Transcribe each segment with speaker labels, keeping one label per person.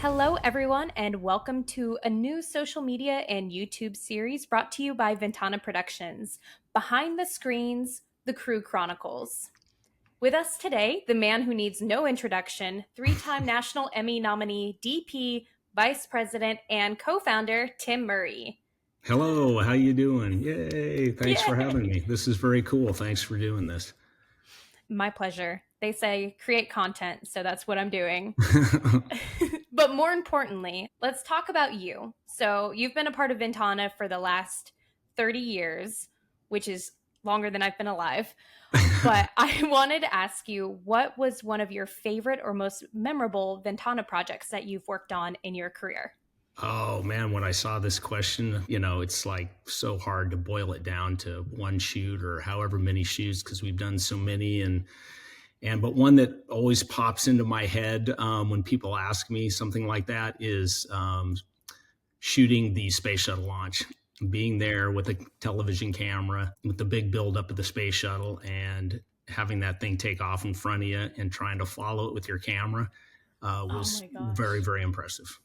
Speaker 1: Hello, everyone, and welcome to a new social media and YouTube series brought to you by Ventana Productions, Behind the Screens, the Crew Chronicles. With us today, the man who needs no introduction, three-time National Emmy nominee, DP, Vice President, and co-founder, Tim Murray.
Speaker 2: Hello, how you doing? Yay, thanks for having
Speaker 1: Yay!
Speaker 2: me. This is very cool. Thanks for doing this.
Speaker 1: My pleasure. They say create content, so that's what I'm doing. But more importantly, let's talk about you. So, you've been a part of Ventana for the last 30 years, which is longer than I've been alive. But I wanted to ask you, what was one of your favorite or most memorable Ventana projects that you've worked on in your career?
Speaker 2: Oh man, when I saw this question, it's like so hard to boil it down to one shoot or however many shoots because we've done so many but one that always pops into my head when people ask me something like that is shooting the space shuttle launch, being there with a television camera, with the big buildup of the space shuttle, and having that thing take off in front of you and trying to follow it with your camera
Speaker 1: Oh
Speaker 2: was
Speaker 1: my
Speaker 2: very,
Speaker 1: gosh.
Speaker 2: very impressive.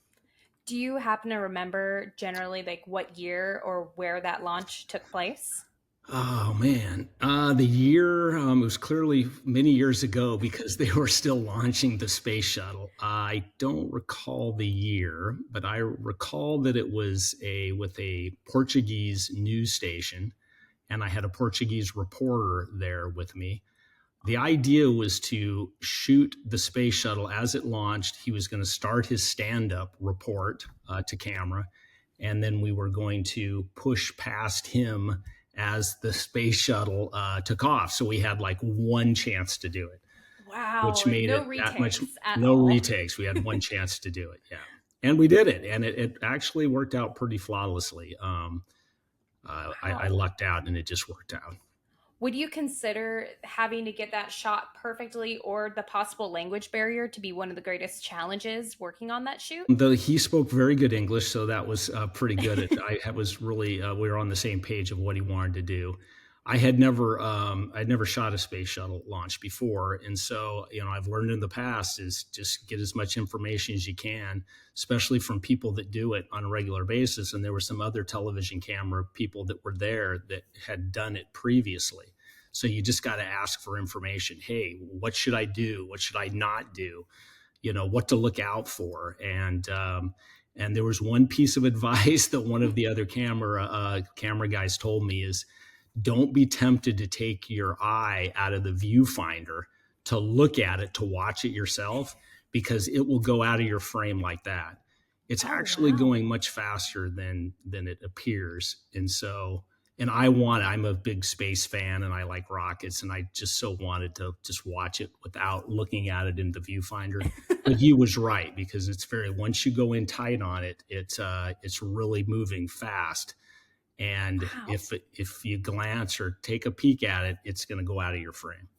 Speaker 1: Do you happen to remember generally like what year or where that launch took place?
Speaker 2: Oh man, the year it was clearly many years ago because they were still launching the space shuttle. I don't recall the year, but I recall that it was a with a Portuguese news station, and I had a Portuguese reporter there with me. The idea was to shoot the space shuttle as it launched. He was going to start his stand-up report to camera, and then we were going to push past him as the space shuttle took off. So we had like one chance to do it, which
Speaker 1: Wow,
Speaker 2: made
Speaker 1: no
Speaker 2: it that much.
Speaker 1: retakes at
Speaker 2: No
Speaker 1: all.
Speaker 2: retakes. We had one chance to do it. Yeah, and we did it, and it actually worked out pretty flawlessly. I
Speaker 1: Wow.
Speaker 2: lucked out, and it just worked out.
Speaker 1: Would you consider having to get that shot perfectly or the possible language barrier to be one of the greatest challenges working on that shoot?
Speaker 2: Though he spoke very good English, so that was pretty good. I was really we were on the same page of what he wanted to do. I'd never shot a space shuttle launch before, and so I've learned in the past is just get as much information as you can, especially from people that do it on a regular basis. And there were some other television camera people that were there that had done it previously. So you just got to ask for information. Hey, what should I do? What should I not do? What to look out for, and there was one piece of advice that one of the other camera guys told me is don't be tempted to take your eye out of the viewfinder to look at it, to watch it yourself, because it will go out of your frame like that. It's
Speaker 1: Oh,
Speaker 2: actually
Speaker 1: wow.
Speaker 2: going much faster than it appears. And I'm a big space fan and I like rockets, and I just so wanted to just watch it without looking at it in the viewfinder. But he was right, because once you go in tight on it, it's really moving fast. And
Speaker 1: Wow.
Speaker 2: if you glance or take a peek at it, it's going to go out of your frame.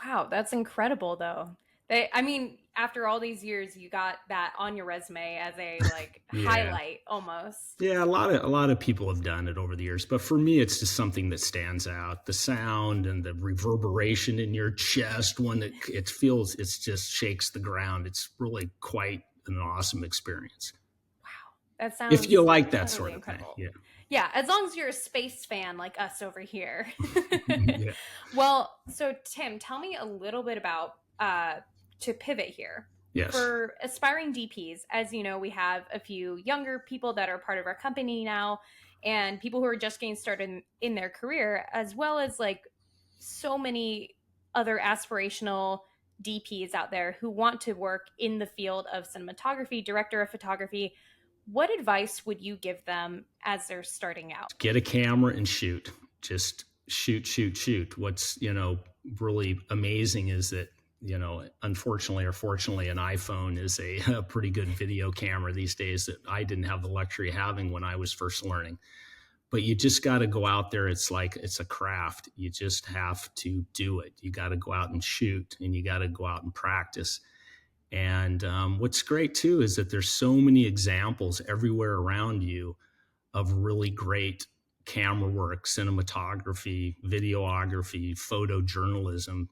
Speaker 1: Wow, that's incredible though. I mean, after all these years, you got that on your resume as a like
Speaker 2: Yeah.
Speaker 1: highlight almost.
Speaker 2: Yeah, a lot of people have done it over the years, but for me, it's just something that stands out. The sound and the reverberation in your chest when it just shakes the ground. It's really quite an awesome experience.
Speaker 1: Wow, that
Speaker 2: If you
Speaker 1: sounds
Speaker 2: like that
Speaker 1: utterly
Speaker 2: sort of thing,
Speaker 1: incredible.
Speaker 2: yeah,
Speaker 1: Yeah, as long as you're a space fan like us over here.
Speaker 2: yeah,
Speaker 1: Well, so Tim, tell me a little bit about to pivot here.
Speaker 2: yes.
Speaker 1: For aspiring DPs, as you know, we have a few younger people that are part of our company now and people who are just getting started in their career, as well as like so many other aspirational DPs out there who want to work in the field of cinematography, director of photography. What advice would you give them as they're starting out?
Speaker 2: Get a camera and shoot. Just shoot, shoot, shoot. What's really amazing is that unfortunately or fortunately, an iPhone is a pretty good video camera these days that I didn't have the luxury of having when I was first learning. But you just got to go out there. It's like it's a craft. You just have to do it. You got to go out and shoot, and you got to go out and practice. And what's great too is that there's so many examples everywhere around you of really great camera work, cinematography, videography, photojournalism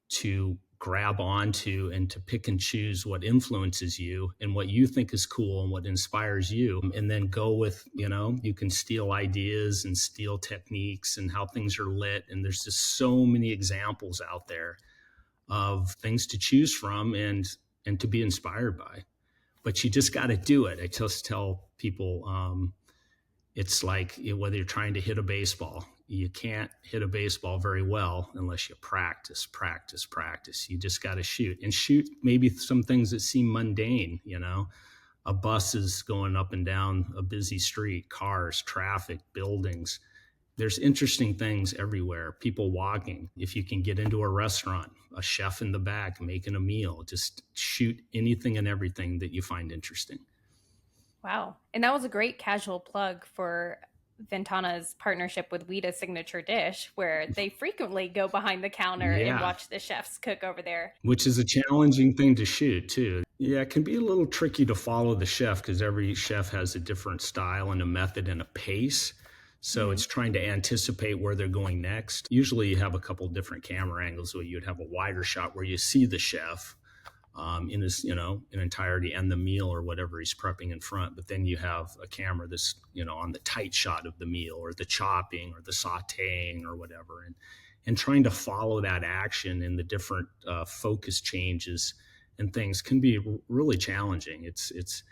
Speaker 2: to grab onto and to pick and choose what influences you and what you think is cool and what inspires you, and then go with, you can steal ideas and steal techniques and how things are lit, and there's just so many examples out there of things to choose from and to be inspired by. But you just got to do it. I just tell people, it's like, whether you're trying to hit a baseball, you can't hit a baseball very well unless you practice. You just got to shoot and shoot maybe some things that seem mundane, a bus is going up and down a busy street, cars, traffic, buildings. There's interesting things everywhere, people walking. If you can get into a restaurant, a chef in the back making a meal, just shoot anything and everything that you find interesting.
Speaker 1: Wow. And that was a great casual plug for Ventana's partnership with Wheatus Signature Dish, where they frequently go behind the counter and
Speaker 2: Yeah,
Speaker 1: watch the chefs cook over there.
Speaker 2: which is a challenging thing to shoot too. Yeah, it can be a little tricky to follow the chef because every chef has a different style and a method and a pace. So
Speaker 1: Mm-hmm.
Speaker 2: it's trying to anticipate where they're going next. Usually you have a couple different camera angles where you'd have a wider shot where you see the chef in his, in entirety, and the meal or whatever he's prepping in front. But then you have a camera that's, on the tight shot of the meal or the chopping or the sauteing or whatever. And trying to follow that action and the different focus changes and things can be really challenging. It's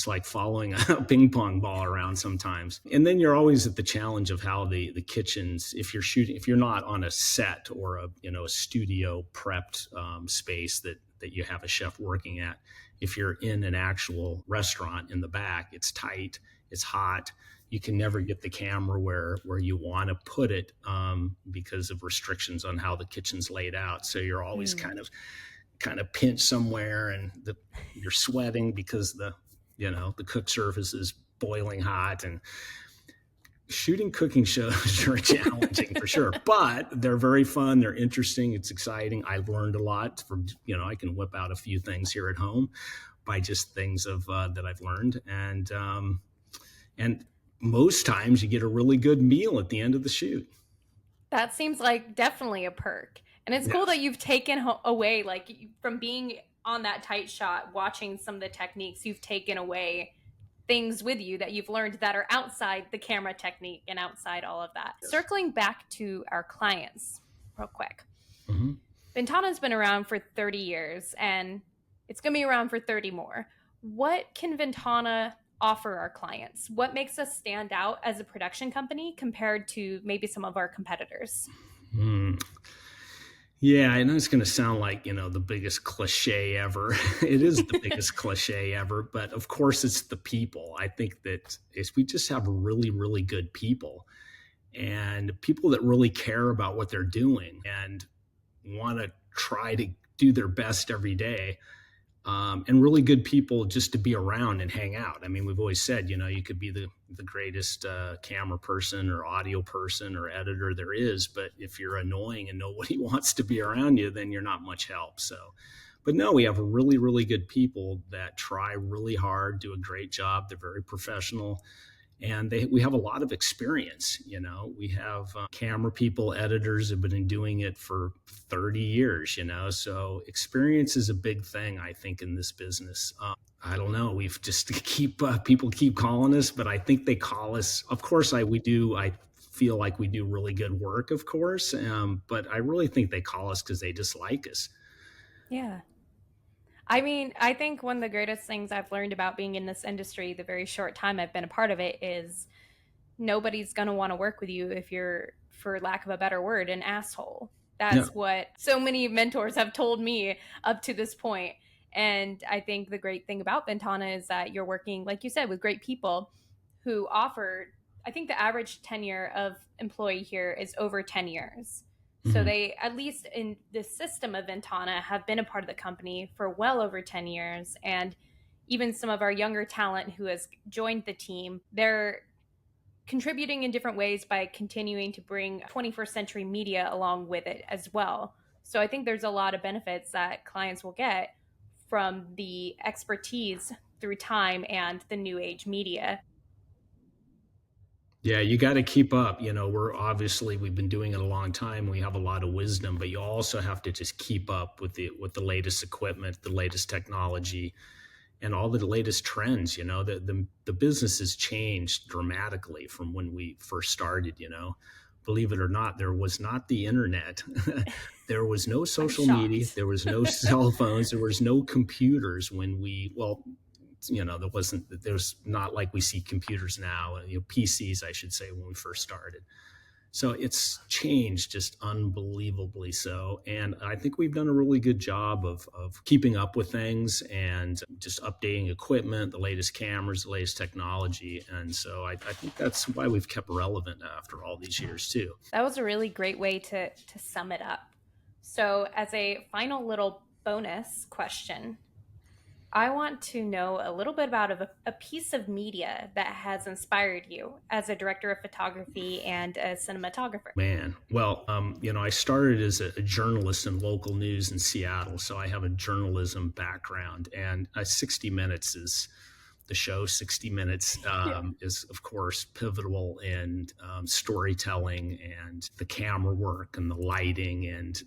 Speaker 2: like following a ping pong ball around sometimes. And then you're always at the challenge of how the kitchens, if you're not on a set or a studio prepped space that you have a chef working at, if you're in an actual restaurant in the back, it's tight, it's hot. You can never get the camera where you want to put it because of restrictions on how the kitchen's laid out. So you're always
Speaker 1: Mm.
Speaker 2: kind of pinched somewhere, and you're sweating because the cook surface is boiling hot. And shooting cooking shows are challenging for sure, but they're very fun. They're interesting. It's exciting. I've learned a lot from, I can whip out a few things here at home by just things that I've learned. And most times you get a really good meal at the end of the shoot.
Speaker 1: That seems like definitely a perk. And it's cool that
Speaker 2: Yes.
Speaker 1: you've taken away, like, from being on that tight shot, watching some of the techniques, you've taken away things with you that you've learned that are outside the camera technique and outside all of that.
Speaker 2: Yes.
Speaker 1: Circling back to our clients, real quick.
Speaker 2: Mm-hmm.
Speaker 1: Ventana's been around for 30 years and it's going to be around for 30 more. What can Ventana offer our clients? What makes us stand out as a production company compared to maybe some of our competitors?
Speaker 2: Mm. Yeah, I know it's going to sound like, the biggest cliche ever. It is the biggest cliche ever, but of course it's the people. I think that we just have really, really good people, and people that really care about what they're doing and want to try to do their best every day. And really good people just to be around and hang out. I mean, we've always said, you could be the greatest camera person or audio person or editor there is, but if you're annoying and nobody wants to be around you, then you're not much help. So, but no, we have really, really good people that try really hard, do a great job. They're very professional, and we have a lot of experience. We have camera people, editors have been doing it for 30 years. So experience is a big thing, I think, in this business. I don't know, we've just people keep calling us, but I think they call us, of course. I feel like we do really good work, of course, but I really think they call us because they just like us.
Speaker 1: Yeah. I mean, I think one of the greatest things I've learned about being in this industry, the very short time I've been a part of it, is nobody's going to want to work with you if you're, for lack of a better word, an asshole.
Speaker 2: Yeah.
Speaker 1: That's what so many mentors have told me up to this point. And I think the great thing about Ventana is that you're working, like you said, with great people who offer, I think the average tenure of employee here is over 10 years. So
Speaker 2: Mhm.
Speaker 1: they, at least in the system of Ventana, have been a part of the company for well over 10 years. And even some of our younger talent who has joined the team, they're contributing in different ways by continuing to bring 21st century media along with it as well. So I think there's a lot of benefits that clients will get from the expertise through time and the new age media.
Speaker 2: Yeah, you got to keep up. We've been doing it a long time. We have a lot of wisdom, but you also have to just keep up with the latest equipment, the latest technology, and all the latest trends. The business has changed dramatically from when we first started. Believe it or not, there was not the internet. There was no
Speaker 1: I'm
Speaker 2: social media.
Speaker 1: shocked.
Speaker 2: There was no cell phones. There was no computers when there's not like we see computers now, PCs, I should say, when we first started. So it's changed just unbelievably so. And I think we've done a really good job of keeping up with things and just updating equipment, the latest cameras, the latest technology. And so I think that's why we've kept relevant after all these years, too.
Speaker 1: That was a really great way to sum it up. So, as a final little bonus question, I want to know a little bit about a piece of media that has inspired you as a director of photography and a cinematographer.
Speaker 2: Man, well, I started as a journalist in local news in Seattle, so I have a journalism background, and 60 Minutes is the show. 60 Minutes
Speaker 1: Yeah.
Speaker 2: is, of course, pivotal in storytelling and the camera work and the lighting, and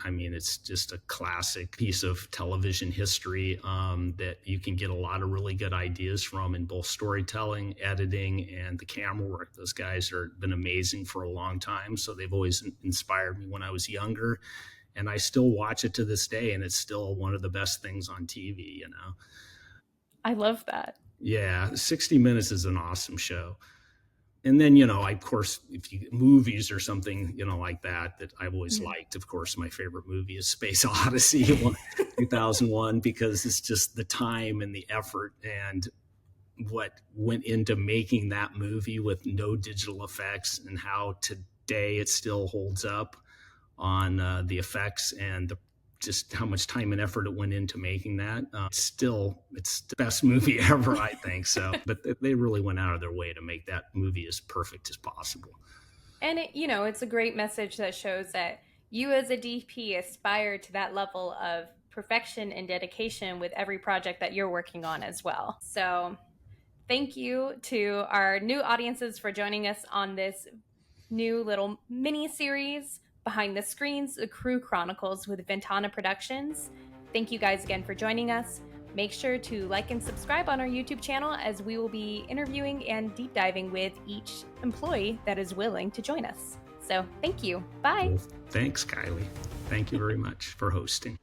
Speaker 2: it's just a classic piece of television history that you can get a lot of really good ideas from in both storytelling, editing, and the camera work. Those guys have been amazing for a long time. So they've always inspired me when I was younger. And I still watch it to this day, and it's still one of the best things on TV.
Speaker 1: I love that.
Speaker 2: Yeah, 60 Minutes is an awesome show. And then, of course, if you movies or something, like that I've always
Speaker 1: Mhm.
Speaker 2: liked. Of course, my favorite movie is Space Odyssey, 2001, because it's just the time and the effort and what went into making that movie with no digital effects, and how today it still holds up on the effects and just how much time and effort it went into making that. It's the best movie ever, I think. So, but they really went out of their way to make that movie as perfect as possible.
Speaker 1: And it's a great message that shows that you as a DP aspire to that level of perfection and dedication with every project that you're working on as well. So, thank you to our new audiences for joining us on this new little mini series behind the screens, the Crew Chronicles with Ventana Productions. Thank you guys again for joining us. Make sure to like and subscribe on our YouTube channel, as we will be interviewing and deep diving with each employee that is willing to join us. So thank you. Bye.
Speaker 2: Well, thanks, Kylie. Thank you very much for hosting.